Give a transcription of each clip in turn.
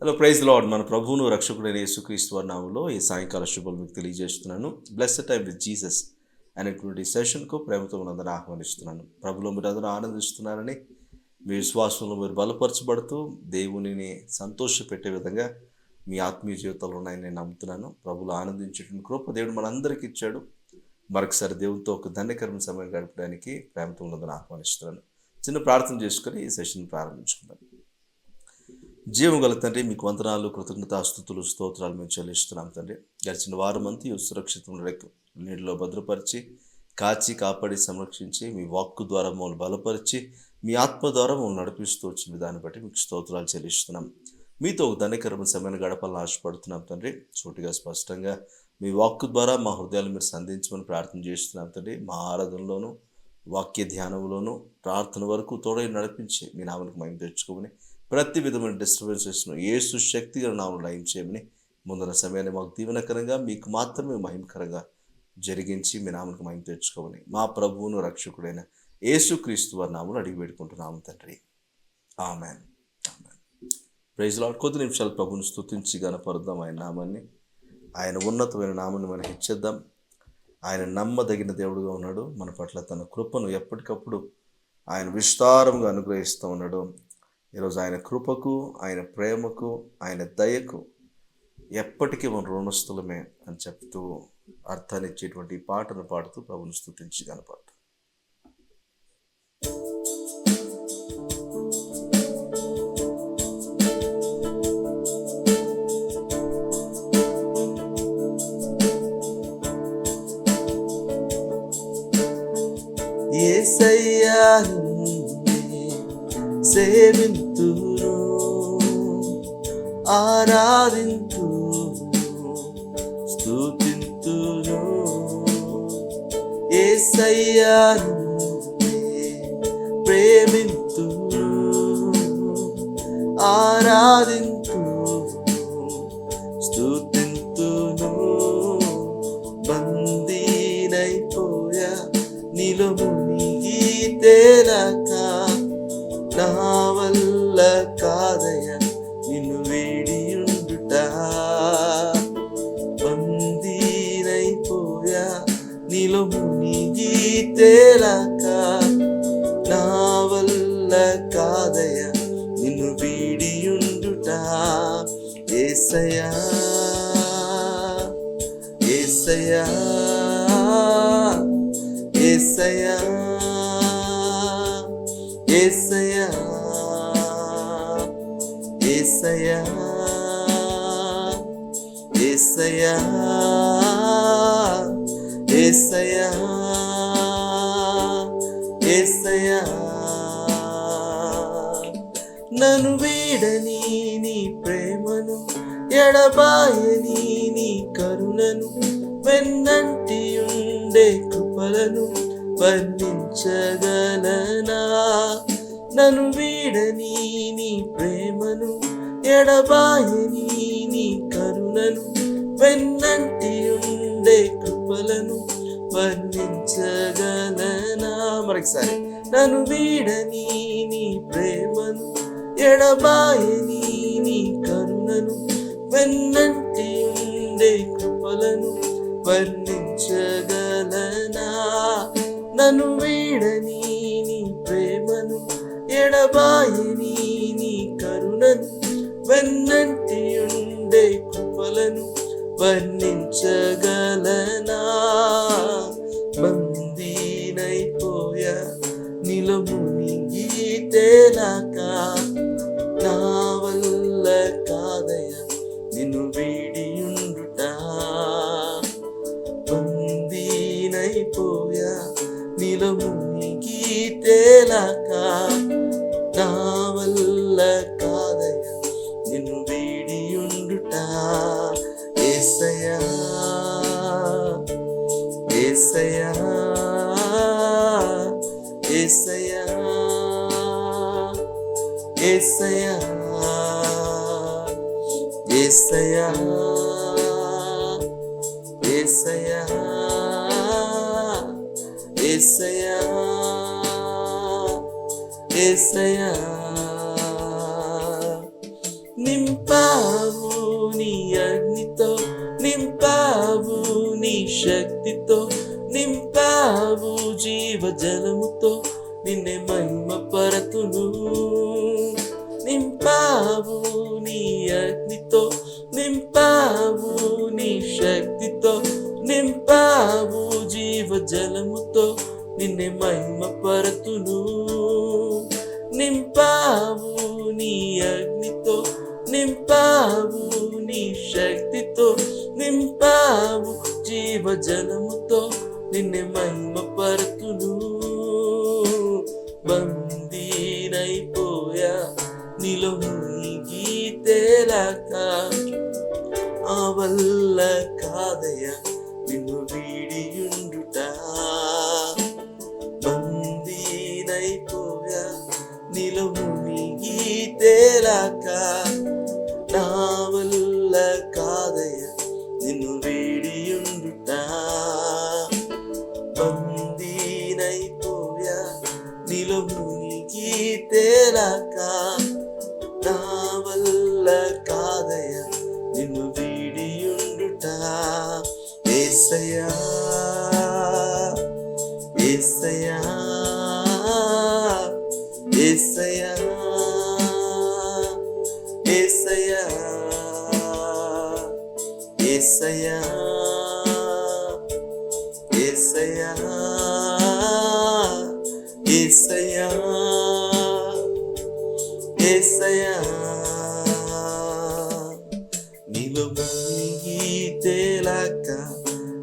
Hello, praise lord. మన ప్రభువును రక్షకుడైన యేసుక్రీస్తు వారి నామములో ఈ సాయంకాల శుభాలు మీకు తెలియజేస్తున్నాను. బ్లెస్డ్ టైమ్ విత్ జీసస్ అనేటువంటి సెషన్కు ప్రేమతో మనందరూ ఆహ్వానిస్తున్నాను. ప్రభులో మీరు అందరూ ఆనందిస్తున్నారని, మీ విశ్వాసంలో మీరు బలపరచబడుతూ దేవునిని సంతోషపెట్టే విధంగా మీ ఆత్మీయ జీవితాలు ఉన్నాయని నేను నమ్ముతున్నాను. ప్రభులో ఆనందించేటువంటి కృప దేవుడు మనందరికీ ఇచ్చాడు. మరొకసారి దేవునితో ఒక ధన్యకరమైన సమయం గడపడానికి ప్రేమతో మనందరూ ఆహ్వానిస్తున్నాను. చిన్న ప్రార్థన చేసుకొని ఈ సెషన్ ప్రారంభించుకుందాం. జీవం గల తండ్రి, మీకు వందనాలు, కృతజ్ఞతాస్తుతులు, స్తోత్రాలు మేము చెల్లిస్తున్నాం తండ్రి. గడిచిన వారమంతా సురక్షితమైన నీటిలో భద్రపరిచి, కాచి కాపాడి సంరక్షించి, మీ వాక్కు ద్వారా మమ్మల్ని బలపరిచి, మీ ఆత్మ ద్వారా మమ్మల్ని నడిపిస్తూ వచ్చిన విధాన్ని బట్టి మీకు స్తోత్రాలు చెల్లిస్తున్నాం. మీతో ఒక ధన్యకరమైన సమయాన్ని గడపాలని ఆశపడుతున్నాం తండ్రి. సూటిగా స్పష్టంగా మీ వాక్కు ద్వారా మా హృదయాలు మీరు సంధించమని ప్రార్థన చేస్తున్నాం తండ్రి. మా ఆరాధనలోను, వాక్య ధ్యానంలోను, ప్రార్థన వరకు తోడై నడిపించి మీ నామానికి మహిమ తెచ్చుకోమని, ప్రతి విధమైన డిస్టర్బెన్సెస్ను యేసు శక్తిగా నామములో లయం చేయమని, ముందున్న సమయాన్ని మాకు దీవెనకరంగా, మీకు మాత్రమే మహిమకరంగా జరిగించి మీ నామానికి మహిమ తెచ్చుకోమని మా ప్రభువును రక్షకుడైన యేసుక్రీస్తు వారి నామములో అడిగి పెట్టుకుంటున్నాము తండ్రి. ఆమెన్. ఆమెన్. Praise Lord. కొద్ది నిమిషాలు ప్రభువును స్తుతించి గణపరుద్దాం. ఆయన నామాన్ని, ఆయన ఉన్నతమైన నామాన్ని మనం హెచ్చేద్దాం. ఆయన నమ్మదగిన దేవుడుగా ఉన్నాడు. మన పట్ల తన కృపను ఎప్పటికప్పుడు ఆయన విస్తారంగా అనుగ్రహిస్తూ ఉన్నాడు. ఈరోజు ఆయన కృపకు, ఆయన ప్రేమకు, ఆయన దయకు ఎప్పటికీ మనం రుణస్థులమే అని చెప్తూ అర్థాన్ని ఇచ్చేటువంటి పాటను పాడుతూ ప్రభుని స్తుతించి కనపడతాం. యేసయ్యా సేవింతును, ఆరాధింతును, స్తుతింతును. యేసయ్యా ప్రేమింతును, ఆరాధింతును, స్తుతింతును. బందీనైపోయా నీలో మునిగి తేలక, నా వల్ల కాదయ నిన్ను వేడియుండుట. బందీనైపోయా నీలో మునిగి తేలక, నా వల్ల కాదయ నిన్ను వేడియుండుట. యేసయ్యా, యేసయ్యా, యేసయ్యా, యేసయ్యా, యేసయ్యా, యేసయ్యా, యేసయ్యా, యేసయ్యా. నన్ను వీడని నీ ప్రేమను, ఎడబాయని నీ కరుణను, వెన్నంటి ఉండే కృపలను వర్ణించగలనా. నన్ను వీడని నీ ప్రేమను, ఎడబాయని నీ కరుణను, వెన్నంటి ఉండే కృపలను వర్ణించగలనా. మరొకసారి. నన్ను వీడని నీ ప్రేమను, ఎడబాయని నీ కరుణను, వెన్నంటి ఉండే కృపలను వర్ణించగలనా. నన్ను వీడని నీ ప్రేమను, ఎడబాయని నీ కరుణను, వెన్నంటి ఉండే కృపలను వర్ణించగలనా. బందీనైపోయా నీలో మునిగి తేలక, నా వల్ల కాదయ నిన్ను వేడియుండుట. బందీనైపోయా నీలో మునిగి తేలక, నా వల్ల కాదయ నిన్ను వేడియుండుట. యేసయ్యా, యేసయ్యా, యేసయ్యా, యేసయ్యా, యేసయ్యా, యేసయ్యా, యేసయ్యా, యేసయ్యా. నింపావే జలముతో నిన్నే మహిమపరతును. నింపావు నీ అగ్నితో, నింపావు నీ శక్తితో, నింపావు జీవ జలముతో నిన్నే మహిమపరతును. నింపావు నీ అగ్నితో, నింపావు నీ శక్తితో, నింపావు జీవ జలముతో నిన్నే మహిమపరతును. బందీనైపోయా నీలో మునిగి తేలాక, ఆ వల్ల కాదయ్యా నిన్ను వీడియుండుట. బందీనైపోయా నీలో మునిగి తేలాక, నా వల్ల కాదయ్యా నిన్ను వీడియుండుట. బందీనైపోయా నీలో మునిగి తేలాక, నా వల్ల కాదయ్యా నిన్ను వీడియుండుట. యేసయ్యా యేసయ్యా యేసయ్యా యేసయ్యా యేసయ్యా యేసయ్యా యేసయ్యా యేసయ్యా. నీలో మునిగి తేలాక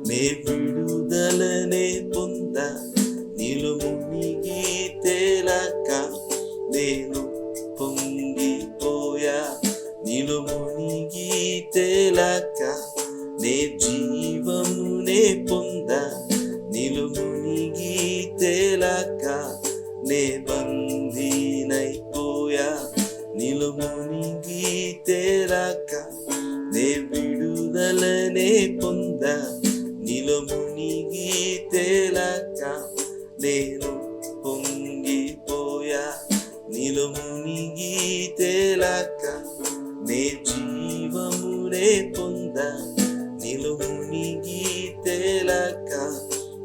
నే విడుదలనే పొందా. నీలో మునిగి తేలాక నేను పొంగిపోయా. నీలో మునిగి తేలాక నే జీవమునే పొందా. నీలో మునిగి తేలాక నే బందీనైపోయా. నీలో మునిగి తేలాక నే విడుదలనే పొందా. నీలో మునిగి తేలాక నేను పొంగిపోయా. నీలో మునిగి తేలాక నే జీవమునే పొందా. నీలో మునిగి తేలాక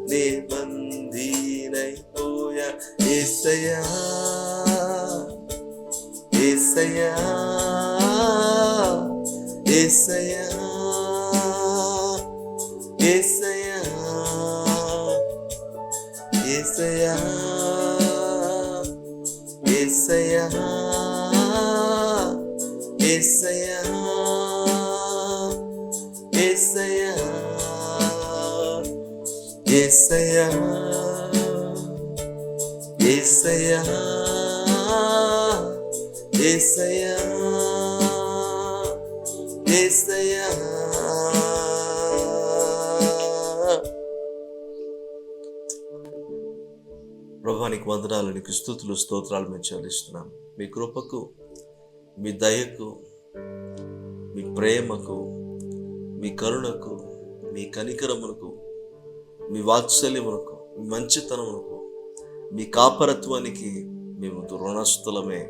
నే బందీనైపోయా. యేసయ్యా యేసయ్యా యేసయ్యా యేసయ్యా యేసయ్యా యేసయ్యా యేసయ్యా యేసయ్యా యేసయ్యా యేసయ్యా యేసయ్యా యేసయ్యా. ప్రభువా నీకు వందనాలు, నీకు స్తుతులు స్తోత్రాలు మేము చెల్లిస్తున్నాం. మీ కృపకు, మీ దయకు, మీ ప్రేమకు, మీ కరుణకు, మీ కనికరమునకు, మీ వాత్సల్యమునకు, మీ మంచితనమునకు, మీ కాపరత్వానికి మేము రుణస్థులమే.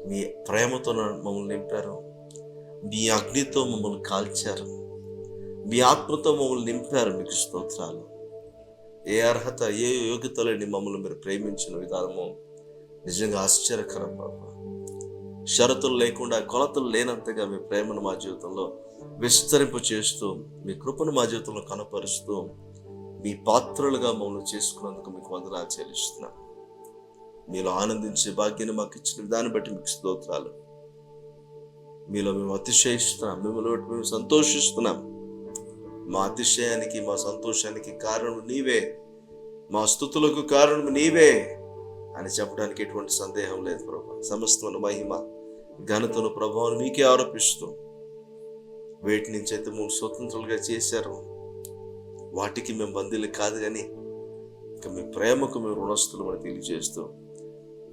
మీ ప్రేమతో మమ్మల్ని నింపారు, మీ అగ్నితో మమ్మల్ని కాల్చారు, మీ ఆత్మతో మమ్మల్ని నింపారు. మీకు స్తోత్రాలు. ఏ అర్హత, ఏ యోగ్యతలని మమ్మల్ని మీరు ప్రేమించిన విధానము నిజంగా ఆశ్చర్యకరం బాబా. షరతులు లేకుండా, కొలతలు లేనంతగా మీ ప్రేమను మా జీవితంలో విస్తరింపు చేస్తూ, మీ కృపను మా జీవితంలో కనపరుస్తూ, మీ పాత్రలుగా మమ్మల్ని చేసుకున్నందుకు మీకు వందనాలు చెల్లిస్తున్నాం. మీలో ఆనందించే భాగ్యాన్ని మాకు ఇచ్చిన విధానం బట్టి మీకు స్తోత్రాలు. మీలో మేము అతిశయిస్తున్నాం, మిమ్మల్ని బట్టి మేము సంతోషిస్తున్నాం. మా అతిశయానికి, మా సంతోషానికి కారణం నీవే, మా స్తుతులకు కారణం నీవే అని చెప్పడానికి ఎటువంటి సందేహం లేదు ప్రభా. సమస్తమైన మహిమ, ఘనతను, ప్రభావం మీకే ఆరోపిస్తూ, వేటి నుంచి అయితే మేము స్వతంత్రులుగా చేశారు వాటికి మేము బందీలు కాదు, కానీ ఇక మీ ప్రేమకు మేము రుణస్థులు అని తెలియజేస్తూ,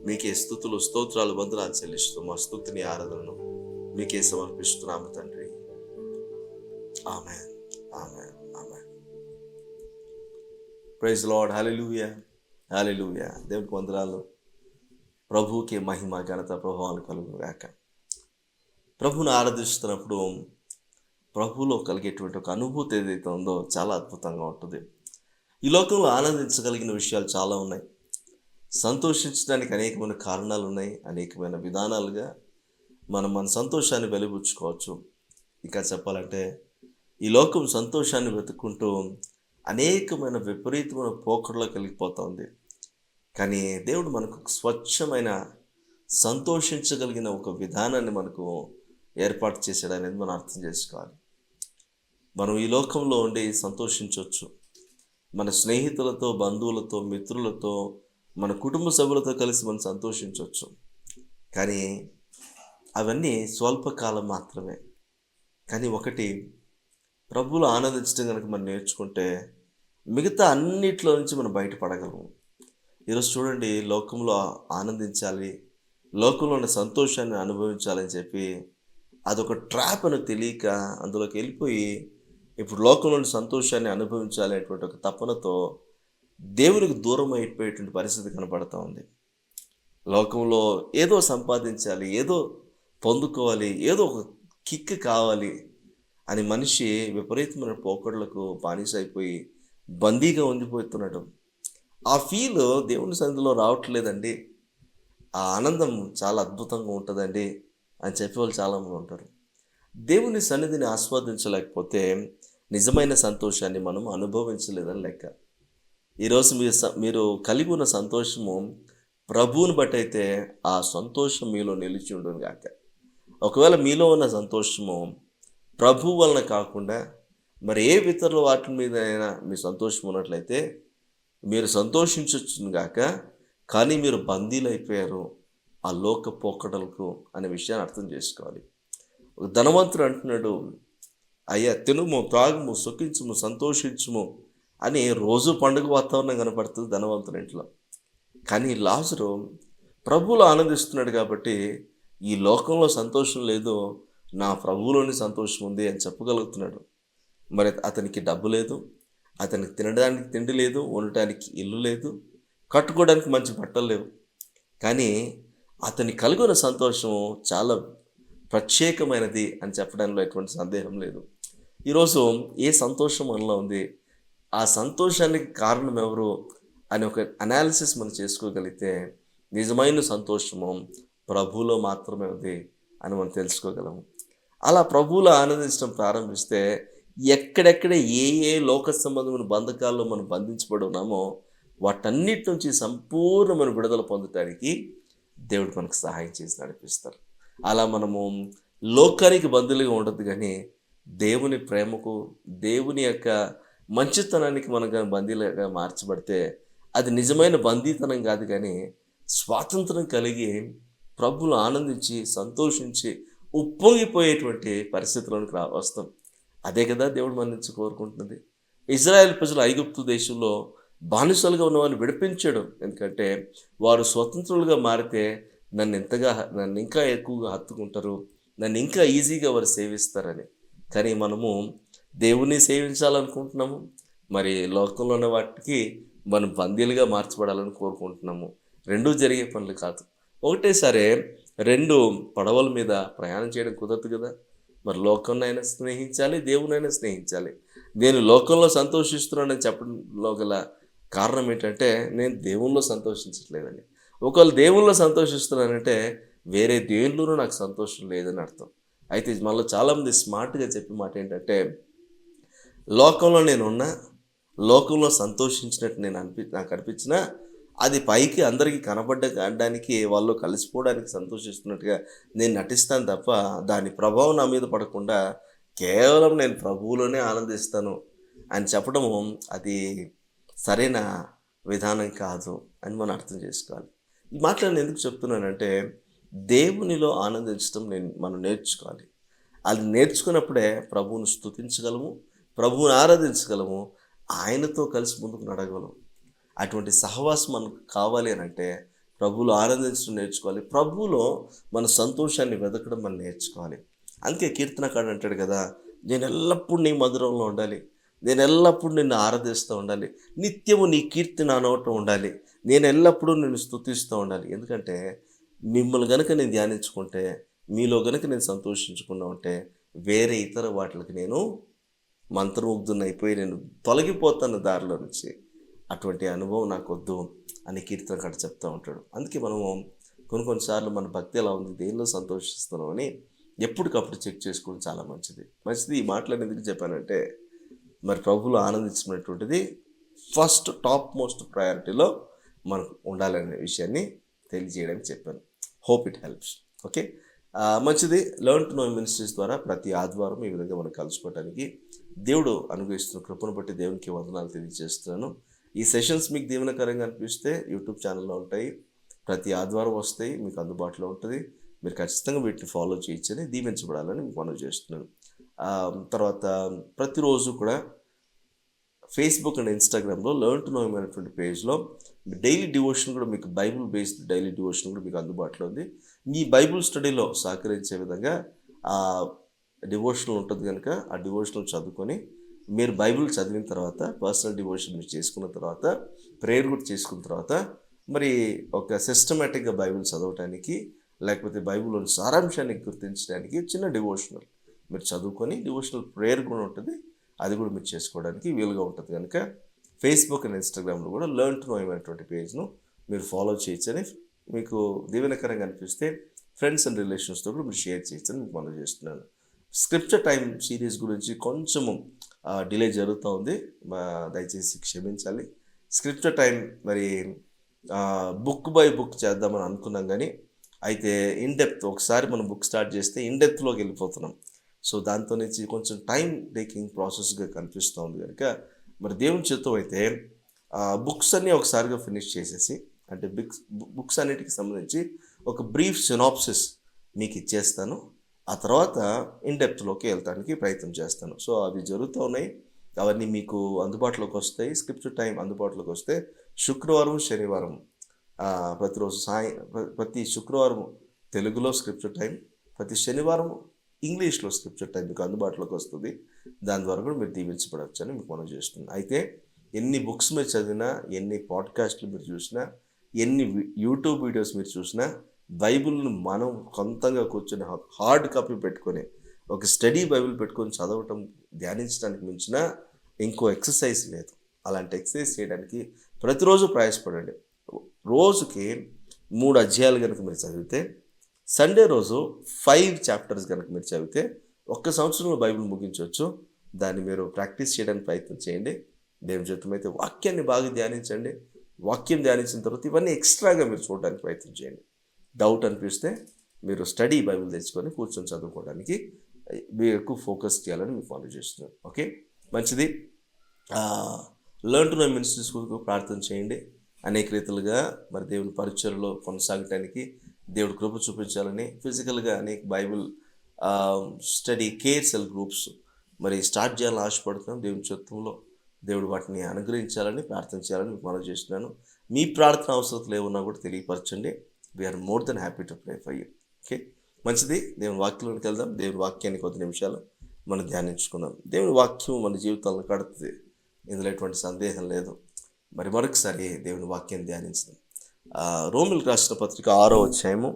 మీకే స్తుతులు స్తోత్రాలు వందనాలు చెల్లిస్తూ, మా స్తుతిని ఆరాధనను మీకే సమర్పిస్తున్నాము తండ్రి. ఆమేన్ ఆమేన్ ఆమేన్. Praise Lord. హల్లెలూయా హల్లెలూయా. దేవునికి వందనాలు. ప్రభువుకి మహిమ, ఘనత, ప్రభావాలు కలుగుగాక. ప్రభువును ఆరాధిస్తున్నప్పుడు ప్రభువులో కలిగేటువంటి ఒక అనుభూతి ఏదైతే ఉందో చాలా అద్భుతంగా ఉంటుంది. ఈ లోకంలో ఆనందించగలిగిన విషయాలు చాలా ఉన్నాయి. సంతోషించడానికి అనేకమైన కారణాలు ఉన్నాయి. అనేకమైన విధానాలుగా మనం మన సంతోషాన్ని వెలిబుచ్చుకోవచ్చు. ఇంకా చెప్పాలంటే ఈ లోకం సంతోషాన్ని వెతుక్కుంటూ అనేకమైన విపరీతమైన పోకడలోకి వెళ్ళిపోతుంది. కానీ దేవుడు మనకు స్వచ్ఛమైన సంతోషించగలిగిన ఒక విధానాన్ని మనకు ఏర్పాటు చేశాడనేది మనం అర్థం చేసుకోవాలి. మనం ఈ లోకంలో ఉండి సంతోషించవచ్చు. మన స్నేహితులతో, బంధువులతో, మిత్రులతో, మన కుటుంబ సభ్యులతో కలిసి మనం సంతోషించవచ్చు. కానీ అవన్నీ స్వల్పకాలం మాత్రమే. కానీ ఒకటి, ప్రభువులో ఆనందించడం కనుక మనం నేర్చుకుంటే మిగతా అన్నిట్లో నుంచి మనం బయటపడగలము. ఈరోజు చూడండి, లోకంలో ఆనందించాలి, లోకంలో ఉన్న సంతోషాన్ని అనుభవించాలని చెప్పి అదొక ట్రాప్ అని తెలియక అందులోకి వెళ్ళిపోయి ఇప్పుడు లోకంలోని సంతోషాన్ని అనుభవించాలి అనేటువంటి ఒక తపనతో దేవునికి దూరం అయిపోయేటువంటి పరిస్థితి కనపడుతూ ఉంది. లోకంలో ఏదో సంపాదించాలి, ఏదో పొందుకోవాలి, ఏదో ఒక కిక్ కావాలి అని మనిషి విపరీతమైన పోకడలకు బానిస అయిపోయి బందీగా ఉండిపోతున్నాడు. ఆ ఫీల్ దేవుని సన్నిధిలో రావట్లేదండి, ఆ ఆనందం చాలా అద్భుతంగా ఉంటుందండి అని చెప్పేవాళ్ళు చాలామంది ఉంటారు. దేవుని సన్నిధిని ఆస్వాదించలేకపోతే నిజమైన సంతోషాన్ని మనం అనుభవించలేదని లెక్క. ఈరోజు మీరు కలిగి ఉన్న సంతోషము ప్రభువుని బట్టి అయితే ఆ సంతోషం మీలో నిలిచి ఉండను గాక. ఒకవేళ మీలో ఉన్న సంతోషము ప్రభు వలన కాకుండా మరి ఏ ఇతరుల వాటి మీద అయినా మీ సంతోషం ఉన్నట్లయితే మీరు సంతోషించొచ్చును గాక, కానీ మీరు బందీలు అయిపోయారు ఆ లోక పోకడలకు అనే విషయాన్ని అర్థం చేసుకోవాలి. ఒక ధనవంతుడు అంటున్నాడు, అయ్యా తినుము, త్రాగుము, సుఖించుము, సంతోషించుము అని రోజు పండుగ వాతావరణం కనపడుతుంది ధనవంతుని ఇంట్లో. కానీ లాజరు ప్రభువులో ఆనందిస్తున్నాడు కాబట్టి ఈ లోకంలో సంతోషం లేదు, నా ప్రభువులోని సంతోషం ఉంది అని చెప్పగలుగుతున్నాడు. మరి అతనికి డబ్బు లేదు, అతనికి తినడానికి తిండి లేదు, ఉండటానికి ఇల్లు లేదు, కట్టుకోవడానికి మంచి బట్టలు లేవు. కానీ అతని కలిగిన సంతోషం చాలా ప్రత్యేకమైనది అని చెప్పడంలో ఎటువంటి సందేహం లేదు. ఈరోజు ఏ సంతోషం మనలో ఉంది, ఆ సంతోషానికి కారణం ఎవరు అని ఒక అనాలిసిస్ మనం చేసుకోగలిగితే నిజమైన సంతోషము ప్రభువులో మాత్రమే ఉంది అని మనం తెలుసుకోగలము. అలా ప్రభువులో ఆనందించడం ప్రారంభిస్తే ఎక్కడెక్కడ ఏ ఏ లోక సంబంధమైన బంధకాల్లో మనం బంధించబడి ఉన్నామో వాటన్నిటి నుంచి సంపూర్ణమైన విడుదల పొందటానికి దేవుడు మనకు సహాయం చేసి నడిపిస్తారు. అలా మనము లోకానికి బంధువులుగా ఉండదు, కానీ దేవుని ప్రేమకు, దేవుని యొక్క మంచితనానికి మనం కానీ బందీలుగా మార్చబడితే అది నిజమైన బందీతనం కాదు, కానీ స్వాతంత్రం కలిగి ప్రభువును ఆనందించి సంతోషించి ఉప్పొంగిపోయేటువంటి పరిస్థితుల్లోకి వస్తాం. అదే కదా దేవుడు మన నుంచి కోరుకుంటున్నది. ఇజ్రాయెల్ ప్రజలు ఐగుప్తు దేశంలో బానిసలుగా ఉన్న వారిని విడిపించాడు. ఎందుకంటే వారు స్వతంత్రులుగా మారితే నన్ను ఇంకా ఎక్కువగా హత్తుకుంటారు, నన్ను ఇంకా ఈజీగా వారు సేవిస్తారని. కానీ మనము దేవుని సేవించాలనుకుంటున్నాము, మరి లోకంలో ఉన్న వాటికి మనం బందీలుగా మార్చబడాలని కోరుకుంటున్నాము. రెండూ జరిగే పనులు కాదు. ఒకటేసారి రెండు పడవల మీద ప్రయాణం చేయడం కుదరదు కదా. మరి లోకంనైనా స్నేహించాలి, దేవునైనా స్నేహించాలి. నేను లోకంలో సంతోషిస్తున్నానని చెప్పడంలో గల కారణం ఏంటంటే నేను దేవుల్లో సంతోషించట్లేదని. ఒకవేళ దేవుల్లో సంతోషిస్తున్నానంటే వేరే దేనిలోనూ నాకు సంతోషం లేదని అర్థం. అయితే మనలో చాలామంది స్మార్ట్గా చెప్పే మాట ఏంటంటే, లోకంలో నేనున్నా, లోకంలో సంతోషించినట్టు నాకు అనిపించినా అది పైకి అందరికీ కనబడడానికి వాళ్ళు కలిసిపోవడానికి సంతోషిస్తున్నట్టుగా నేను నటిస్తాను తప్ప దాని ప్రభావం నా మీద పడకుండా కేవలం నేను ప్రభువులోనే ఆనందిస్తాను అని చెప్పడము అది సరైన విధానం కాదు అని మనం అర్థం చేసుకోవాలి. ఈ మాటలు నేను ఎందుకు చెప్తున్నానంటే, దేవునిలో ఆనందించడం మనం నేర్చుకోవాలి. అది నేర్చుకున్నప్పుడే ప్రభువును స్తుతించగలము, ప్రభువును ఆరాధించగలము, ఆయనతో కలిసి ముందుకు నడగలము. అటువంటి సహవాసం మనకు కావాలి అని అంటే ప్రభువులో ఆనందించడం నేర్చుకోవాలి. ప్రభువులో మన సంతోషాన్ని వెతకడం మనం నేర్చుకోవాలి. అందుకే కీర్తనకారుడు అంటాడు కదా, నేను ఎల్లప్పుడూ నీ మధురంలో ఉండాలి, నేను ఎల్లప్పుడూ నిన్ను ఆరాధిస్తూ ఉండాలి, నిత్యము నీ కీర్తి నా నోట ఉండాలి, నేను ఎల్లప్పుడూ నిన్ను స్తుతిస్తూ ఉండాలి. ఎందుకంటే మిమ్మల్ని కనుక నేను ధ్యానించుకుంటే, మీలో కనుక నేను సంతోషించుకున్నా ఉంటే వేరే ఇతర వాటికి నేను మంత్రముగ్ధుని అయిపోయి నేను తొలగిపోతాను దారిలో నుంచి. అటువంటి అనుభవం నాకు వద్దు అని కీర్తనకారుడు చెప్తూ ఉంటాడు. అందుకే మనము కొన్నిసార్లు మన భక్తి ఎలా ఉంది, దేనిలో సంతోషిస్తున్నాం అని ఎప్పటికప్పుడు చెక్ చేసుకోవడం చాలా మంచిది. ఈ మాటలను ఎందుకు చెప్పానంటే, మరి ప్రభువులో ఆనందించినటువంటిది ఫస్ట్ టాప్ మోస్ట్ ప్రయారిటీలో మనకు ఉండాలనే విషయాన్ని తెలియజేయడానికి చెప్పాను. Hope it helps. ఓకే, మంచిది. లెర్న్ టు నో మినిస్ట్రీస్ ద్వారా ప్రతి ఆదివారం ఈ విధంగా మనం కలుసుకోవడానికి దేవుడు అనుగ్రహిస్తున్న కృపను బట్టి దేవునికి వందనాలు తెలియజేస్తున్నాను. ఈ సెషన్స్ మీకు దీవెనకరంగా అనిపిస్తే యూట్యూబ్ ఛానల్లో ఉంటాయి, ప్రతి ఆదివారం వస్తాయి, మీకు అందుబాటులో ఉంటుంది. మీరు ఖచ్చితంగా వీటిని ఫాలో చేయొచ్చని, దీవించబడాలని మీకు మనవి చేస్తున్నాను. తర్వాత ప్రతిరోజు కూడా ఫేస్బుక్ అండ్ ఇన్స్టాగ్రామ్లో లెర్న్ టు నో అనేటువంటి పేజ్లో డైలీ డివోషన్ కూడా, మీకు బైబుల్ బేస్డ్ డైలీ డివోషన్ కూడా మీకు అందుబాటులో ఉంది. మీ బైబుల్ స్టడీలో సహకరించే విధంగా ఆ డివోషనల్ ఉంటుంది కనుక ఆ డివోషనల్ చదువుకొని మీరు బైబుల్ చదివిన తర్వాత, పర్సనల్ డివోషన్ మీరు చేసుకున్న తర్వాత, ప్రేయర్ కూడా చేసుకున్న తర్వాత, మరి ఒక సిస్టమేటిక్గా బైబుల్ చదవటానికి, లేకపోతే బైబుల్లోని సారాంశాన్ని గుర్తించడానికి చిన్న డివోషనల్ మీరు చదువుకొని, డివోషనల్ ప్రేయర్ కూడా ఉంటుంది, అది కూడా మీరు చేసుకోవడానికి వీలుగా ఉంటుంది కనుక ఫేస్బుక్ అండ్ ఇన్స్టాగ్రామ్లో కూడా లెర్న్ టు నో అనేటువంటి పేజ్ను మీరు ఫాలో చేయొచ్చని, మీకు దీవెనకరంగా అనిపిస్తే ఫ్రెండ్స్ అండ్ రిలేషన్స్తో కూడా మీరు షేర్ చేయొచ్చని మీకు మనం చేస్తున్నాను. స్క్రిప్చర్ టైం సిరీస్ గురించి కొంచెము డిలే జరుగుతూ ఉంది, దయచేసి క్షమించాలి. స్క్రిప్చర్ టైం మరి బుక్ బై బుక్ చేద్దామని అనుకున్నాం, కానీ అయితే ఇన్డెప్త్ ఒకసారి మనం బుక్ స్టార్ట్ చేస్తే ఇన్డెప్త్లోకి వెళ్ళిపోతున్నాం. సో దాంతో నుంచి కొంచెం టైం టేకింగ్ ప్రాసెస్గా కనిపిస్తూ ఉంది కనుక మరి దేవుని చిత్తం అయితే బుక్స్ అన్నీ ఒకసారిగా ఫినిష్ చేసేసి, అంటే బుక్స్ అన్నిటికి సంబంధించి ఒక బ్రీఫ్ సినాప్సిస్ మీకు ఇచ్చేస్తాను. ఆ తర్వాత ఇన్డెప్త్లోకి వెళ్ళడానికి ప్రయత్నం చేస్తాను. సో అవి జరుగుతూ ఉన్నాయి, అవన్నీ మీకు అందుబాటులోకి వస్తాయి. స్క్రిప్చర్ టైం అందుబాటులోకి వస్తే శుక్రవారం శనివారం ప్రతిరోజు ప్రతి శుక్రవారం తెలుగులో స్క్రిప్చర్ టైం, ప్రతి శనివారం ఇంగ్లీష్లో స్క్రిప్చర్ టైం మీకు అందుబాటులోకి వస్తుంది. దాని ద్వారా కూడా మీరు దీవించబడవచ్చు అని మీకు మనం చేస్తున్నాం. అయితే ఎన్ని బుక్స్ మీరు చదివినా, ఎన్ని పాడ్కాస్ట్లు మీరు చూసినా, ఎన్ని యూట్యూబ్ వీడియోస్ మీరు చూసినా, బైబిల్ను మనం సొంతంగా కూర్చొని హార్డ్ కాపీ పెట్టుకొని ఒక స్టడీ బైబిల్ పెట్టుకొని చదవటం, ధ్యానించడానికి మించిన ఇంకో ఎక్సర్సైజ్ లేదు. అలాంటి ఎక్సర్సైజ్ చేయడానికి ప్రతిరోజు ప్రయాసపడండి. రోజుకి 3 అధ్యాయాలు కనుక మీరు చదివితే, సండే రోజు 5 చాప్టర్స్ కనుక మీరు చదివితే 1 సంవత్సరంలో బైబిల్ ముగించవచ్చు. దాన్ని మీరు ప్రాక్టీస్ చేయడానికి ప్రయత్నం చేయండి. దేవుని చిత్తం అయితే వాక్యాన్ని బాగా ధ్యానించండి. వాక్యం ధ్యానించిన తర్వాత ఇవన్నీ ఎక్స్ట్రాగా మీరు చూడడానికి ప్రయత్నం చేయండి. డౌట్ అనిపిస్తే మీరు స్టడీ బైబిల్ తెచ్చుకొని కూర్చొని చదువుకోవడానికి మీరు ఎక్కువ ఫోకస్ చేయాలని మీకు ఫాలో చేస్తున్నాను. ఓకే, మంచిది. లెర్న్ టు నో మినిస్ట్రీస్ కొరకు ప్రార్థన చేయండి. అనేక రీతిలుగా మరి దేవుని పరిచర్యలో కొనసాగటానికి దేవుడు కృప చూపించాలని, ఫిజికల్గా అనేక Bible study care cell groups మరి స్టార్ట్ చేయాలని ఆశపడుతున్నాం. దేవుని చిత్తంలో దేవుడు వాటిని అనుగ్రహించాలని ప్రార్థన చేయాలని మీకు మనం చేస్తున్నాను. మీ ప్రార్థన అవసరాలు ఏమన్నా కూడా తెలియపరచండి. We're more than happy to pray for you. Okay, మంచిది. దేవుని వాక్యంలోకి వెళ్దాం. దేవుని వాక్యాన్ని కొద్ది నిమిషాలు మనం ధ్యానించుకుందాం. దేవుని వాక్యం మన జీవితాలను కడుతుంది, ఇందులో ఎటువంటి సందేహం లేదు. మరి మరొకసారి దేవుని వాక్యాన్ని ధ్యానించుదాం. రోమిలకు రాసిన పత్రిక 6వ అధ్యాయము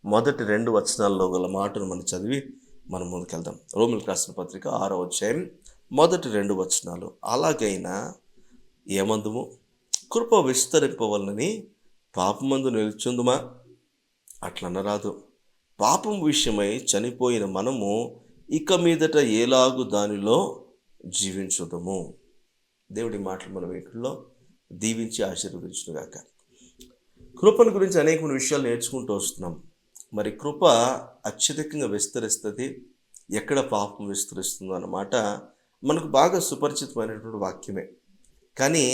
మొదటి 2 వచనాల్లో గల మాటను మనం చదివి మనం ముందుకెళ్దాం. రోమిలకు రాసిన పత్రిక 6వ అధ్యాయం మొదటి 2 వచనాలు. అలాగైనా ఏమందుము, కృప విస్తరింపవలనని పాపమందు నిల్చుందుమా? అట్లనరాదు. పాపం విషయమై చనిపోయిన మనము ఇక మీదట ఏలాగు దానిలో జీవించుదము. దేవుడి మాటలు మన వీటిల్లో దీవించి ఆశీర్వదించుగాక. కృపను గురించి అనేక విషయాలు నేర్చుకుంటూ వస్తున్నాం. మరి కృప అత్యధికంగా విస్తరిస్తుంది, ఎక్కడ పాపం విస్తరిస్తుందో అన్నమాట మనకు బాగా సుపరిచితమైనటువంటి వాక్యమే. కానీ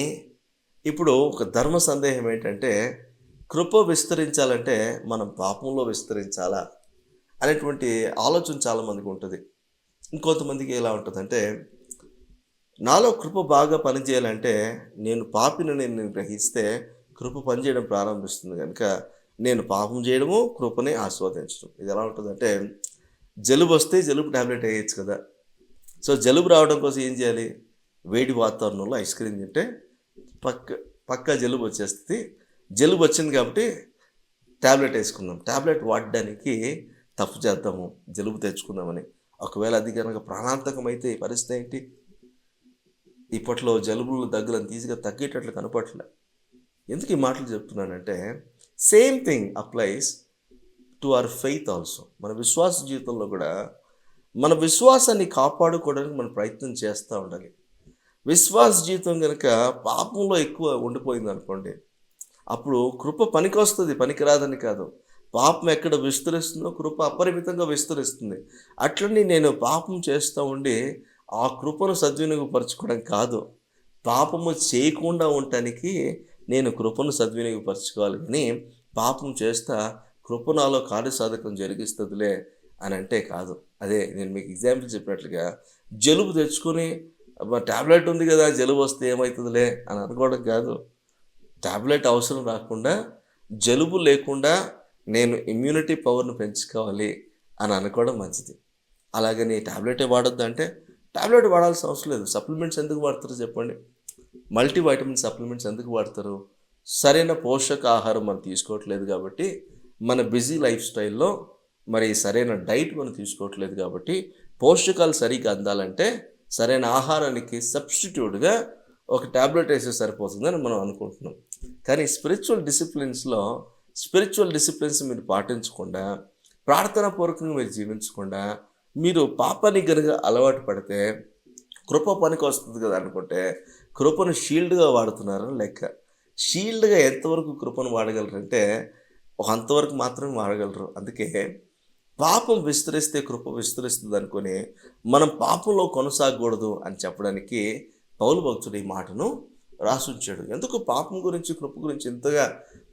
ఇప్పుడు ఒక ధర్మ సందేహం ఏంటంటే, కృప విస్తరించాలంటే మనం పాపంలో విస్తరించాలా అనేటువంటి ఆలోచన చాలామందికి ఉంటుంది. ఇంకొంతమందికి ఎలా ఉంటుందంటే, నాలో కృప బాగా పనిచేయాలంటే నేను పాపిని నేను గ్రహిస్తే కృప పనిచేయడం ప్రారంభిస్తుంది కనుక నేను పాపం చేయడము, కృపని ఆస్వాదించడం. ఇది ఎలా ఉంటుందంటే, జలుబు వస్తే జలుబు ట్యాబ్లెట్ వేయచ్చు కదా. సో జలుబు రావడం కోసం ఏం చేయాలి? వేడి వాతావరణంలో ఐస్ క్రీమ్ తింటే పక్కా జలుబు వచ్చేస్తుంది. జలుబు వచ్చింది కాబట్టి ట్యాబ్లెట్ వేసుకుందాం, ట్యాబ్లెట్ వాడడానికి తప్పు చేద్దాము, జలుబు తెచ్చుకుందామని. ఒకవేళ అది కనుక ప్రాణాంతకమైతే పరిస్థితి ఏంటి? ఇప్పట్లో జలుబులు దగ్గులను ఈజీగా తగ్గేటట్లు కనపట్లే. ఎందుకు ఈ మాటలు చెప్తున్నానంటే, same thing applies to our faith also. మన విశ్వాస జీవితంలో కూడా మన విశ్వాసాన్ని కాపాడుకోవడానికి మనం ప్రయత్నం చేస్తూ ఉండాలి. విశ్వాస జీవితం కనుక పాపంలో ఎక్కువ ఉండిపోయిందనుకోండి, అప్పుడు కృప పనికొస్తది, పనికిరాదని కాదు. పాపం ఎక్కడ విస్తరిస్తుందో కృప అపరిమితంగా విస్తరిస్తుంది. అట్లని నేను పాపం చేస్తూ ఉండి ఆ కృపను సద్వినియోగపరచుకోవడం కాదు. పాపము చేయకుండా ఉండటానికి నేను కృపను సద్వినియోగపరచుకోవాలి కానీ, పాపం చేస్తా కృప నాలో కార్యసాధకం జరిగిస్తదిలే అని అంటే కాదు. అదే నేను మీకు ఎగ్జాంపుల్ చెప్పినట్లుగా జలుబు తెచ్చుకొని టాబ్లెట్ ఉంది కదా, జలుబు వస్తే ఏమవుతుందిలే అని అనుకోవడం కాదు. టాబ్లెట్ అవసరం రాకుండా, జలుబు లేకుండా నేను ఇమ్యూనిటీ పవర్‌ని పెంచుకోవాలి అని అనుకోవడం మంచిది. అలాగని టాబ్లెటే వాడొద్దు అంటే, టాబ్లెట్ వాడాల్సిన అవసరం లేదు. సప్లిమెంట్స్ ఎందుకు వాడతారు చెప్పండి? మల్టీ వైటమిన్ సప్లిమెంట్స్ ఎందుకు వాడతారు? సరైన పోషకాహారం మనం తీసుకోవట్లేదు కాబట్టి, మన బిజీ లైఫ్ స్టైల్‌లో మరి సరైన డైట్ మనం తీసుకోవట్లేదు కాబట్టి, పోషకాలు సరిగ్గా అందాలంటే సరైన ఆహారానికి సబ్స్టిట్యూట్‌గా ఒక టాబ్లెట్ వేస్తే సరిపోతుందని మనం అనుకుంటున్నాం. కానీ స్పిరిచువల్ డిసిప్లిన్స్ మీరు పాటించకుండా, ప్రార్థనాపూర్వకంగా మీరు జీవించకుండా, మీరు పాపానికి గనుక అలవాటు పడితే కృప పనికొస్తుంది కదా అనుకుంటే, కృపను షీల్డ్‌గా వాడుతున్నారని లెక్క. షీల్డ్‌గా ఎంతవరకు కృపను వాడగలరంటే, అంతవరకు మాత్రమే వాడగలరు. అందుకే పాపం విస్తరిస్తే కృప విస్తరిస్తుంది అనుకొని మనం పాపంలో కొనసాగకూడదు అని చెప్పడానికి పౌలు భక్తుడు ఈ మాటను రాసుంచాడు. ఎందుకు పాపం గురించి, కృప గురించి ఇంతగా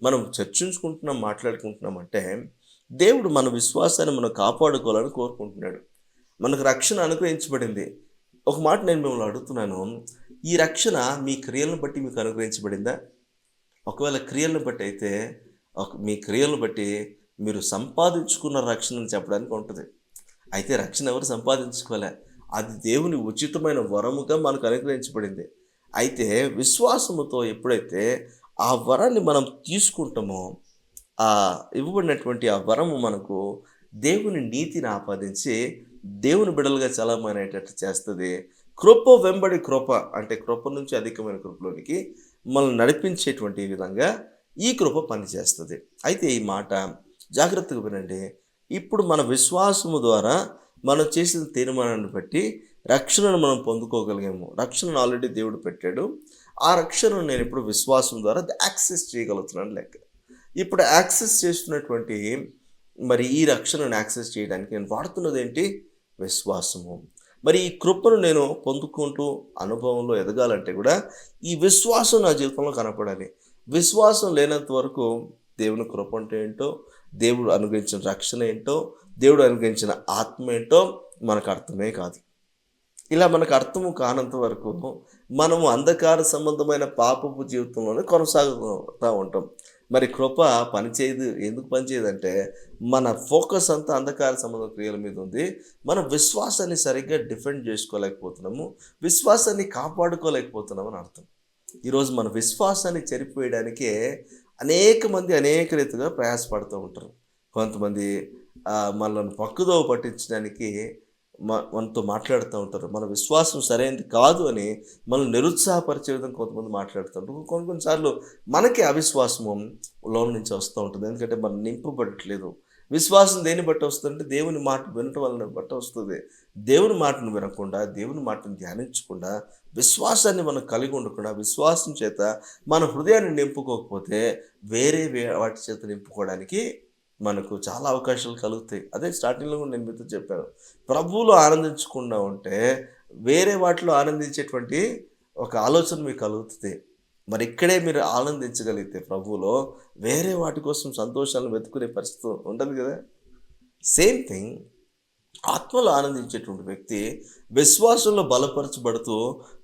మనం చర్చించుకుంటున్నాం, మాట్లాడుకుంటున్నాం అంటే, దేవుడు మన విశ్వాసాన్ని మనం కాపాడుకోవాలని కోరుకుంటున్నాడు. మనకు రక్షణ అనుగ్రహించబడింది. ఒక మాట నేను మిమ్మల్ని అడుగుతున్నాను, ఈ రక్షణ మీ క్రియలను బట్టి మీకు అనుగ్రహించబడిందా? ఒకవేళ క్రియలను బట్టి అయితే, మీ క్రియలను బట్టి మీరు సంపాదించుకున్న రక్షణను చెప్పడానికి ఉంటుంది. అయితే రక్షణ ఎవరు సంపాదించుకోలే, అది దేవుని ఉచితమైన వరముగా మనకు అనుగ్రహించబడింది. అయితే విశ్వాసముతో ఎప్పుడైతే ఆ వరాన్ని మనం తీసుకుంటామో, ఆ ఇవ్వబడినటువంటి ఆ వరము మనకు దేవుని నీతిని ఆపాదించి దేవుని బిడ్డలుగా చలామణేటట్టు చేస్తుంది. కృప వెంబడి కృప, అంటే కృప నుంచి అధికమైన కృపలోనికి మనల్ని నడిపించేటువంటి విధంగా ఈ కృప పనిచేస్తుంది. అయితే ఈ మాట జాగ్రత్తగా వినండి. ఇప్పుడు మన విశ్వాసము ద్వారా మనం చేసిన తీర్మానాన్ని బట్టి రక్షణను మనం పొందుకోగలిగాము. రక్షణను ఆల్రెడీ దేవుడు పెట్టాడు. ఆ రక్షణను నేను ఇప్పుడు విశ్వాసం ద్వారా యాక్సెస్ చేయగలుగుతున్నాను లెక్క. ఇప్పుడు యాక్సెస్ చేస్తున్నటువంటి మరి ఈ రక్షణను యాక్సెస్ చేయడానికి నేను వాడుతున్నది ఏంటి? విశ్వాసము. మరి ఈ కృపను నేను పొందుకుంటూ అనుభవంలో ఎదగాలంటే కూడా ఈ విశ్వాసం నా జీవితంలో కనపడాలి. విశ్వాసం లేనంత వరకు దేవుని కృప అంటే ఏంటో, దేవుడు అనుగ్రహించిన రక్షణ ఏంటో, దేవుడు అనుగ్రహించిన ఆత్మ ఏంటో మనకు అర్థమే కాదు. ఇలా మనకు అర్థము కానంత వరకు మనము అంధకార సంబంధమైన పాపపు జీవితంలోనే కొనసాగుతూ ఉంటాం. మరి కృప పనిచేయదు. ఎందుకు పనిచేయదంటే, మన ఫోకస్ అంతా అంధకార సంబంధ క్రియల మీద ఉంది. మన విశ్వాసాన్ని సరిగ్గా డిఫెండ్ చేసుకోలేకపోతున్నాము, విశ్వాసాన్ని కాపాడుకోలేకపోతున్నాము అని అర్థం. ఈరోజు మన విశ్వాసాన్ని చెరిపోయడానికే అనేక మంది అనేక రీతిగా ప్రయాసపడుతూ ఉంటారు. కొంతమంది మనల్ని పక్కుదోవ పట్టించడానికి మనతో మాట్లాడుతూ ఉంటారు. మన విశ్వాసం సరైనది కాదు అని మనల్ని నిరుత్సాహపరిచే విధంగా కొంతమంది మాట్లాడుతుంటారు. కొన్నిసార్లు మనకి అవిశ్వాసము లోన్ నుంచి వస్తూ ఉంటుంది. ఎందుకంటే మనం నింపబడట్లేదు. విశ్వాసం దేన్ని బట్టి వస్తుందంటే దేవుని మాట వినటం వలన బట్టి వస్తుంది. దేవుని మాటను వినకుండా, దేవుని మాటను ధ్యానించకుండా, విశ్వాసాన్ని మనం కలిగి ఉండకుండా, విశ్వాసం చేత మన హృదయాన్ని నింపుకోకపోతే వేరే వాటి చేత నింపుకోవడానికి మనకు చాలా అవకాశాలు కలుగుతాయి. అదే స్టార్టింగ్లో కూడా నేను మీతో చెప్పాను. ప్రభువులో ఆనందించకుండా ఉంటే వేరే వాటిలో ఆనందించేటువంటి ఒక ఆలోచన మీకు కలుగుతుంది. మరి ఇక్కడే మీరు ఆనందించగలిగితే ప్రభువులో, వేరే వాటి కోసం సంతోషాలను వెతుకునే పరిస్థితి ఉంటుంది కదా. సేమ్ థింగ్, ఆత్మలో ఆనందించేటువంటి వ్యక్తి విశ్వాసంలో బలపరచబడుతూ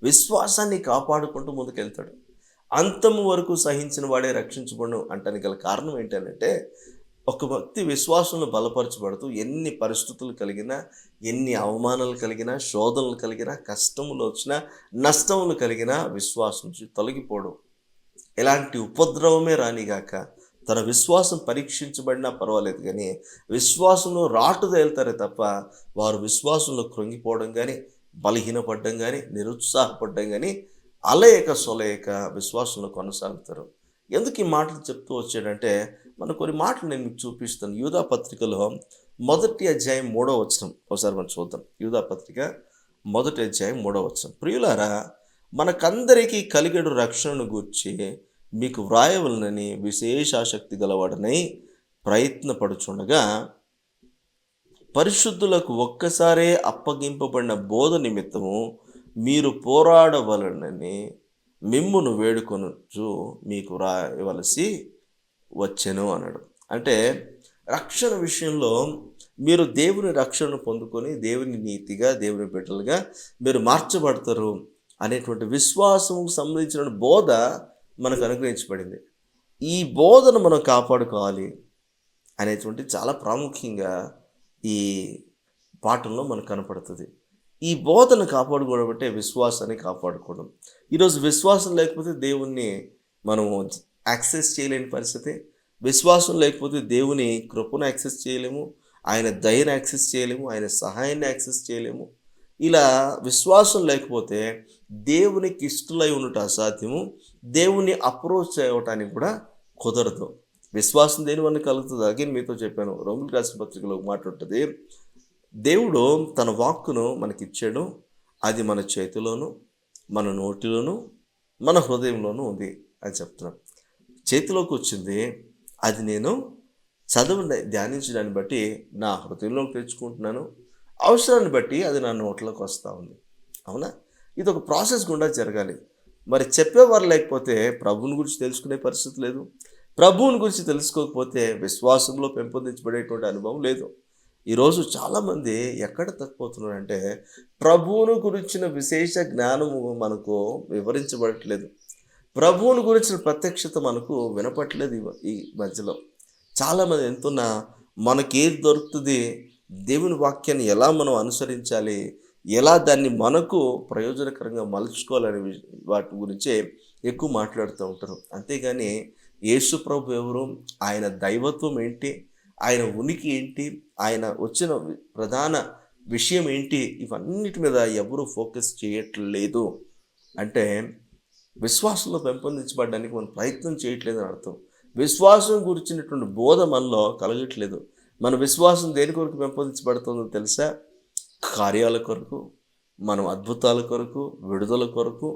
విశ్వాసాన్ని కాపాడుకుంటూ ముందుకెళ్తాడు. అంతము వరకు సహించిన వాడే రక్షించబడు అంటానికి గల కారణం ఏంటంటే, ఒక వ్యక్తి విశ్వాసంలో బలపరచబడుతూ ఎన్ని పరిస్థితులు కలిగినా, ఎన్ని అవమానాలు కలిగినా, శోధనలు కలిగినా, కష్టములు వచ్చినా, నష్టములు కలిగినా విశ్వాసం నుంచి తొలగిపోడు. ఎలాంటి ఉపద్రవమే రానిగాక తన విశ్వాసం పరీక్షించబడినా పర్వాలేదు, కానీ విశ్వాసంలో రాటు తేలుతారే తప్ప వారు విశ్వాసంలో కృంగిపోవడం కానీ, బలహీనపడ్డం కానీ, నిరుత్సాహపడ్డం కానీ అలయక సొలయక విశ్వాసంలో కొనసాగుతారు. ఎందుకు ఈ మాటలు చెప్తూ వచ్చాడంటే, మనం కొన్ని మాటలు నేను మీకు చూపిస్తాను. యూదా పత్రికలో మొదటి అధ్యాయం 3వ వచనం ఒకసారి మనం చూద్దాం. యూదా పత్రిక మొదటి అధ్యాయం 3వ వచనం. ప్రియులారా, మనకందరికీ కలిగెడు రక్షణను గూర్చి మీకు వ్రాయవలనని విశేష ఆసక్తి గలవాడనై ప్రయత్నపడుచుండగా, పరిశుద్ధులకు ఒక్కసారే అప్పగింపబడిన బోధ నిమిత్తము మీరు పోరాడవలనని మిమ్మును వేడుకొనుచు మీకు వ్రాయవలసి వచ్చెను అన్నాడు. అంటే రక్షణ విషయంలో మీరు దేవుని రక్షణను పొందుకొని దేవుని నీతిగా, దేవుని బిడ్డలుగా మీరు మార్చబడతారు అనేటువంటి విశ్వాసముకు సంబంధించిన బోధ మనకు అనుగ్రహించబడింది. ఈ బోధను మనం కాపాడుకోవాలి అనేటువంటి చాలా ప్రాముఖ్యంగా ఈ పాఠంలో మనకు కనపడుతుంది. ఈ బోధను కాపాడుకోవడం అంటే విశ్వాసాన్ని కాపాడుకోవడం. ఈరోజు విశ్వాసం లేకపోతే దేవుణ్ణి మనం యాక్సెస్ చేయలేని పరిస్థితి. విశ్వాసం లేకపోతే దేవుని కృపను యాక్సెస్ చేయలేము, ఆయన దయను యాక్సెస్ చేయలేము, ఆయన సహాయాన్ని యాక్సెస్ చేయలేము. ఇలా విశ్వాసం లేకపోతే దేవునికి ఇష్టలై ఉండటం అసాధ్యము, దేవుని అప్రోచ్ అవ్వటానికి కూడా కుదరదు. విశ్వాసం దేని వల్ల కలుగుతుంది? అగైన్ మీతో చెప్పాను, రోమిలకు రాసిన పత్రికలో మాట ఉంటుంది, దేవుడు తన వాక్కును మనకిచ్చాడు. అది మన చేతిలోను, మన నోటిలోను, మన హృదయంలోనూ ఉంది అని చెప్తున్నాను. చేతిలోకి వచ్చింది, అది నేను ధ్యానించడాన్ని బట్టి నా హృదయంలోకి తెచ్చుకుంటున్నాను. అవసరాన్ని బట్టి అది నా నోట్లోకి వస్తూ ఉంది. అవునా? ఇది ఒక ప్రాసెస్ గుండా జరగాలి. మరి చెప్పేవారు లేకపోతే ప్రభువుని గురించి తెలుసుకునే పరిస్థితి లేదు. ప్రభువుని గురించి తెలుసుకోకపోతే విశ్వాసంలో పెంపొందించబడేటువంటి అనుభవం లేదు. ఈరోజు చాలామంది ఎక్కడ తప్పిపోతున్నారంటే, ప్రభువును గురించిన విశేష జ్ఞానము మనకు వివరించబడట్లేదు, ప్రభువుని గురించిన ప్రత్యక్షత మనకు వినపట్లేదు. ఈ మధ్యలో చాలామంది ఎంతున్నా మనకేది దొరుకుతుంది, దేవుని వాక్యాన్ని ఎలా మనం అనుసరించాలి, ఎలా దాన్ని మనకు ప్రయోజనకరంగా మలుచుకోవాలనే వాటి గురించే ఎక్కువ మాట్లాడుతూ ఉంటారు. అంతేగాని యేసు ప్రభు ఎవరు, ఆయన దైవత్వం ఏంటి, ఆయన ఉనికి ఏంటి, ఆయన వచ్చిన ప్రధాన విషయం ఏంటి, ఇవన్నిటి మీద ఎవరు ఫోకస్ చేయట్లేదు. అంటే విశ్వాసంలో పెంపొందించబడడానికి మనం ప్రయత్నం చేయట్లేదని అర్థం. విశ్వాసం గురించినటువంటి బోధ మనలో కలగట్లేదు. మన విశ్వాసం దేని కొరకు పెంపొందించబడుతుందో తెలుసా? కార్యాల కొరకు, మనం అద్భుతాల కొరకు, విడుదల కొరకు,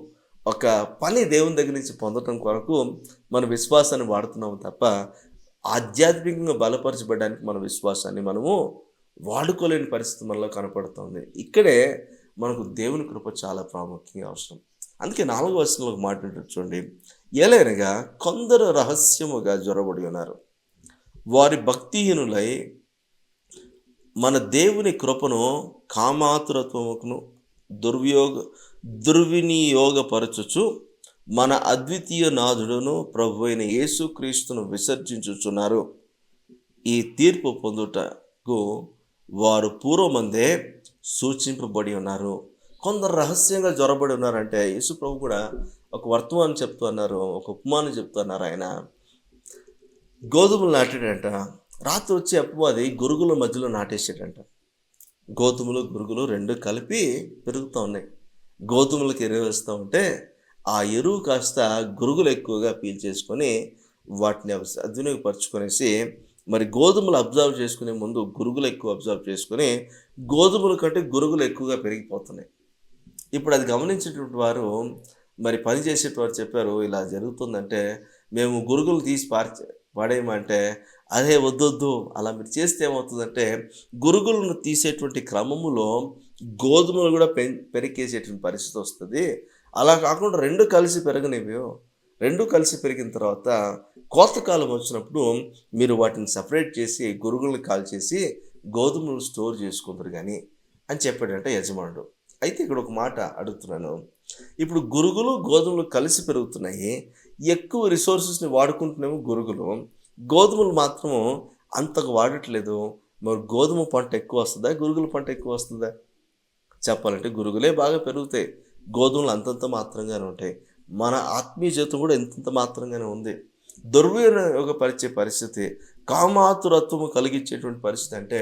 ఒక పని దేవుని దగ్గర నుంచి పొందటం కొరకు మన విశ్వాసాన్ని వాడుతున్నాము తప్ప ఆధ్యాత్మికంగా బలపరచబడడానికి మన విశ్వాసాన్ని మనము వాడుకోలేని పరిస్థితి మనలో కనపడుతుంది. ఇక్కడే మనకు దేవుని కృప చాలా ప్రాముఖ్యంగా అవసరం. అందుకే 4వ వచనంలో ఒక మాట ఉంటుంది చూడండి, ఏలైనగా కొందరు రహస్యముగా జ్వరబడి ఉన్నారు, వారి భక్తిహీనులై మన దేవుని కృపను కామాతురత్వమును దుర్వినియోగపరచుచు మన అద్వితీయ నాథుడును ప్రభు అయిన యేసుక్రీస్తును విసర్జించుచున్నారు. ఈ తీర్పు పొందుటకు వారు పూర్వమందే సూచింపబడి ఉన్నారు. కొందరు రహస్యంగా జ్వరబడి ఉన్నారంటే యేసు ప్రభు కూడా ఒక వర్తమానం చెప్తూ అన్నారు, ఒక ఉపమానం చెప్తూ అన్నారు. ఆయన గోధుమలు నాటాడంట. రాత్రి వచ్చి అపవాది గురుగుల మధ్యలో నాటేసాడంట. గోధుమలు గురుగులు రెండు కలిపి పెరుగుతూ ఉన్నాయి. గోధుమలకు ఎరువు వేస్తూ ఉంటే ఆ ఎరువు కాస్త గురుగులు ఎక్కువగా పీల్చేసుకొని వాటిని సద్వినియోగపరచుకొనేసి, మరి గోధుమలు అబ్జర్వ్ చేసుకునే ముందు గురుగులు ఎక్కువ అబ్జర్వ్ చేసుకొని గోధుమల కంటే గురుగులు ఎక్కువగా పెరిగిపోతున్నాయి. ఇప్పుడు అది గమనించేటువంటి వారు, మరి పని చేసేటవారు చెప్పారు, ఇలా జరుగుతుందంటే మేము గురుగులు తీసి పడేయమంటే, అదే వద్దొద్దు, అలా మీరు చేస్తే ఏమవుతుందంటే గురుగులను తీసేటువంటి క్రమములో గోధుమలు కూడా పెరికేసేటువంటి పరిస్థితి వస్తుంది. అలా కాకుండా రెండు కలిసి పెరగనివి, రెండు కలిసి పెరిగిన తర్వాత కోతకాలం వచ్చినప్పుడు మీరు వాటిని సపరేట్ చేసి గురుగులను కాల్చేసి గోధుమలు స్టోర్ చేసుకుంటారు కానీ అని చెప్పాడంటే యజమానుడు. అయితే ఇక్కడ ఒక మాట అడుగుతున్నాను, ఇప్పుడు గురుగులు గోధుమలు కలిసి పెరుగుతున్నాయి, ఎక్కువ రిసోర్సెస్ని వాడుకుంటున్నాము గురుగులు, గోధుమలు మాత్రము అంతకు వాడట్లేదు. మరి గోధుమ పంట ఎక్కువ వస్తుందా, గురుగుల పంట ఎక్కువ వస్తుందా? చెప్పాలంటే గురుగులే బాగా పెరుగుతాయి, గోధుమలు అంతంత మాత్రంగానే ఉంటాయి. మన ఆత్మీయ జీవితం కూడా ఎంతంత మాత్రంగానే ఉంది. దుర్వినియోగపరిచే పరిస్థితి, కామాతురత్వము కలిగించేటువంటి పరిస్థితి, అంటే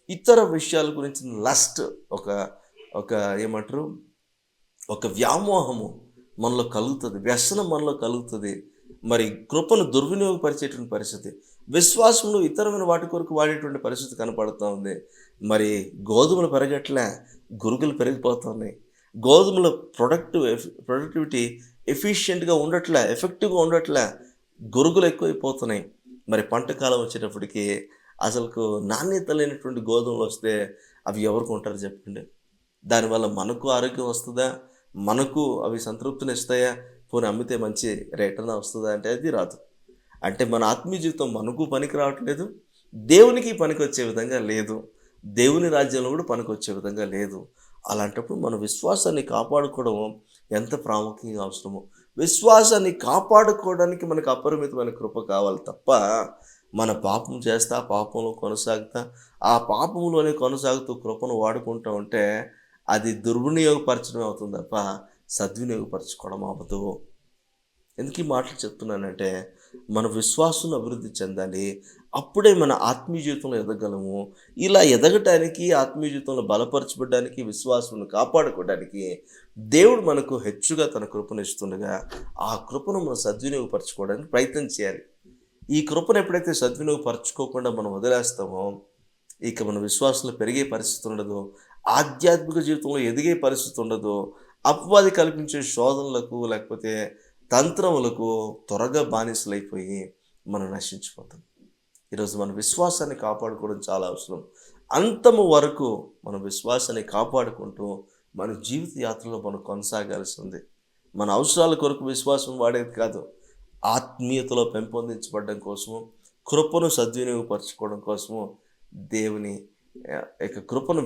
ఇతర విషయాల గురించి లస్ట్, ఒక ఒక ఏమంటారు, ఒక వ్యామోహము మనలో కలుగుతుంది, వ్యసనం మనలో కలుగుతుంది. మరి కృపను దుర్వినియోగపరిచేటువంటి పరిస్థితి, విశ్వాసంలో ఇతరమైన వాటి కొరకు వాడేటువంటి పరిస్థితి కనపడుతూ ఉంది. మరి గోధుమలు పెరగట్లే, గురుగులు పెరిగిపోతున్నాయి. గోధుమల ప్రొడక్టివిటీ ఎఫిషియెంట్గా ఉండట్లే, ఎఫెక్టివ్గా ఉండట్లే, గురుగులు ఎక్కువైపోతున్నాయి. మరి పంట కాలం వచ్చేటప్పటికి అసలుకు నాణ్యత లేనటువంటి గోధుమలు వస్తే అవి ఎవరు కొంటారు చెప్పండి? దానివల్ల మనకు ఆరోగ్యం వస్తుందా? మనకు అవి సంతృప్తినిస్తాయా? పోనీ అమ్మితే మంచి రేటన వస్తుందా అంటే అది రాదు. అంటే మన ఆత్మీయ జీవితం మనకు పనికి రావట్లేదు, దేవునికి పనికి వచ్చే విధంగా లేదు, దేవుని రాజ్యంలో కూడా పనికి వచ్చే విధంగా లేదు. అలాంటప్పుడు మన విశ్వాసాన్ని కాపాడుకోవడం ఎంత ప్రాముఖ్యంగా అవసరమో, విశ్వాసాన్ని కాపాడుకోవడానికి మనకు అపరిమితమైన కృప కావాలి తప్ప, మన పాపం చేస్తా, పాపంలో కొనసాగుతా, ఆ పాపంలోనే కొనసాగుతూ కృపను వాడుకుంటూ ఉంటే అది దుర్వినియోగపరచడం అవుతుంది తప్ప సద్వినియోగపరచుకోవడం అవ్వదు. ఎందుకు ఈ మాటలు చెప్తున్నానంటే, మన విశ్వాసం అభివృద్ధి చెందాలి, అప్పుడే మన ఆత్మీయ జీవితంలో ఎదగలము. ఇలా ఎదగటానికి, ఆత్మీయ జీవితంలో బలపరచబడడానికి, విశ్వాసం కాపాడుకోవడానికి దేవుడు మనకు హెచ్చుగా తన కృపను ఇస్తుండగా ఆ కృపను మనం సద్వినియోగపరచుకోవడానికి ప్రయత్నం చేయాలి. ఈ కృపను ఎప్పుడైతే సద్వినియోగపరచుకోకుండా మనం వదిలేస్తామో, ఇక మన విశ్వాసంలో పెరిగే పరిస్థితి ఉండదు, ఆధ్యాత్మిక జీవితంలో ఎదిగే పరిస్థితి ఉండదు. అపవాది కల్పించే శోధనలకు లేకపోతే తంత్రములకు త్వరగా బానిసలైపోయి మనం నశించిపోతాం. ఈరోజు మన విశ్వాసాన్ని కాపాడుకోవడం చాలా అవసరం. అంతము వరకు మన విశ్వాసాన్ని కాపాడుకుంటూ మన జీవిత యాత్రలో మనం కొనసాగాల్సి ఉంది. మన అవసరాల కొరకు విశ్వాసం వాడేది కాదు, ఆత్మీయతలో పెంపొందించబడడం కోసము, కృపను సద్వినియోగపరచుకోవడం కోసము, దేవుని యొక్క కృపను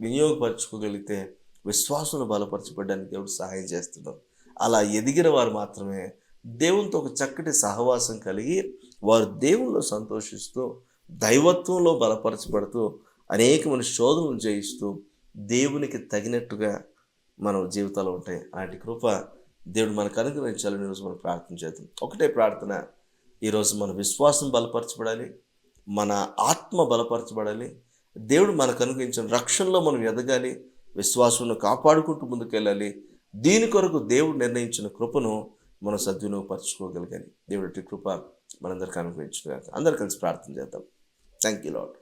వినియోగపరచుకోగలిగితే విశ్వాసంలో బలపరచబడడానికి దేవుడు సహాయం చేస్తున్నాడు. అలా ఎదిగిన వారు మాత్రమే దేవునితో ఒక చక్కటి సహవాసం కలిగి వారు దేవునిలో సంతోషిస్తూ దైవత్వంలో బలపరచబడుతూ అనేకమైన శోధనలు జయిస్తూ దేవునికి తగినట్టుగా మన జీవితాలు ఉంటాయి. అలాంటి కృప దేవుడు మనకు అనుగ్రహించాలని ఈరోజు మనం ప్రార్థన చేద్దాం. ఒకటే ప్రార్థన, ఈరోజు మన విశ్వాసం బలపరచబడాలి, మన ఆత్మ బలపరచబడాలి, దేవుడు మనకు అనుగ్రహించిన రక్షణలో మనం ఎదగాలి, విశ్వాసంను కాపాడుకుంటూ ముందుకెళ్ళాలి. దీని కొరకు దేవుడు నిర్ణయించిన కృపను మనం సద్వినియోగపరచుకోగలగాలి. దేవుడి కృప మనందరికీ అనుగ్రహించుగాక. అందరు కలిసి ప్రార్థన చేద్దాం. Thank you lord,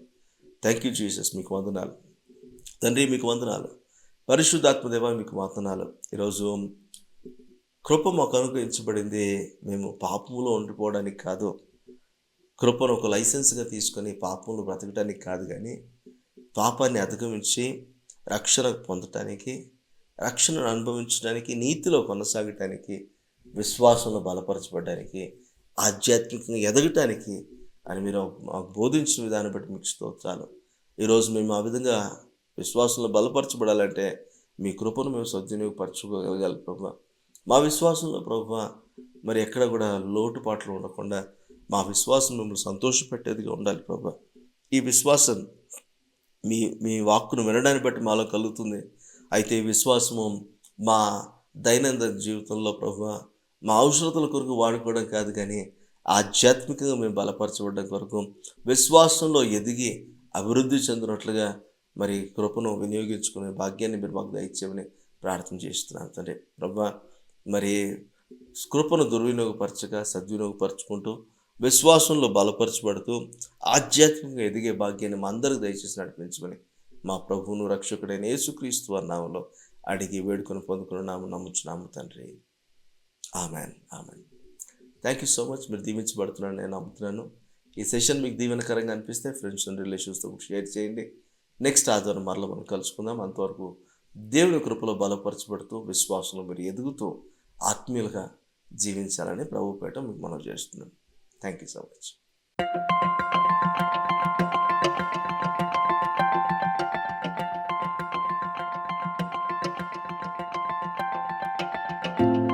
thank you Jesus, మీకు వందనాలు తండ్రి, మీకు వందనాలు పరిశుద్ధాత్మదేవ, మీకు వందనాలు. ఈరోజు కృప మాకు అనుగ్రహించబడింది మేము పాపములో ఉండిపోవడానికి కాదు, కృపను ఒక లైసెన్స్గా తీసుకొని పాపంలో బ్రతకడానికి కాదు, కానీ పాపాన్ని అధిగమించి రక్షణ పొందటానికి, రక్షణను అనుభవించడానికి, నీతిలో కొనసాగటానికి, విశ్వాసంలో బలపరచబడడానికి, ఆధ్యాత్మికంగా ఎదగటానికి అని మీరు మాకు బోధించిన విధానం బట్టి మీకు స్తోత్రాలు. ఈరోజు మేము ఆ విధంగా విశ్వాసంలో బలపరచబడాలంటే మీ కృపను మేము సద్వినియోగపరచుకోగలగాలి ప్రభువా. మా విశ్వాసంలో ప్రభువా మరి ఎక్కడ కూడా లోటుపాట్లు ఉండకుండా మా విశ్వాసం మిమ్మల్ని సంతోషపెట్టేదిగా ఉండాలి ప్రభువా. ఈ విశ్వాసం మీ మీ వాక్కును వినడాన్ని బట్టి మాలో కలుగుతుంది. అయితే ఈ విశ్వాసము మా దైనందిన జీవితంలో ప్రభువా మా అవసరతల కొరకు వాడుకోవడం కాదు, కానీ ఆధ్యాత్మికంగా మేము బలపరచబడడం కొరకు, విశ్వాసంలో ఎదిగి అభివృద్ధి చెందినట్లుగా మరి కృపను వినియోగించుకునే భాగ్యాన్ని మీరు మాకు దయచేయమని ప్రార్థన చేస్తున్నాను తండ్రి. ప్రభువా మరి కృపను దుర్వినియోగపరచగా సద్వినియోగపరచుకుంటూ విశ్వాసంలో బలపరచబడుతూ ఆధ్యాత్మికంగా ఎదిగే భాగ్యాన్ని మా అందరికి దయచేసి నడిపించమని మా ప్రభువును రక్షకుడైన యేసుక్రీస్తు వారి నామములో అడిగి వేడుకొని పొందుకున్నాము, నమ్ముచున్నాము తండ్రి. Amen, amen. Thank you so much. మీరు దీవించబడుతున్నాను నేను నమ్ముతున్నాను. ఈ సెషన్ మీకు దీవెనకరంగా అనిపిస్తే ఫ్రెండ్స్ అండ్ రిలేషన్స్తో షేర్ చేయండి. నెక్స్ట్ ఆదివారం మరలా మనం కలుసుకుందాం. అంతవరకు దేవుని కృపలో బలపరచబడుతూ విశ్వాసంలో మీరు ఎదుగుతూ ఆత్మీయులుగా జీవించాలని ప్రభు పేట మీకు మనం చేస్తున్నాను. Thank you so much.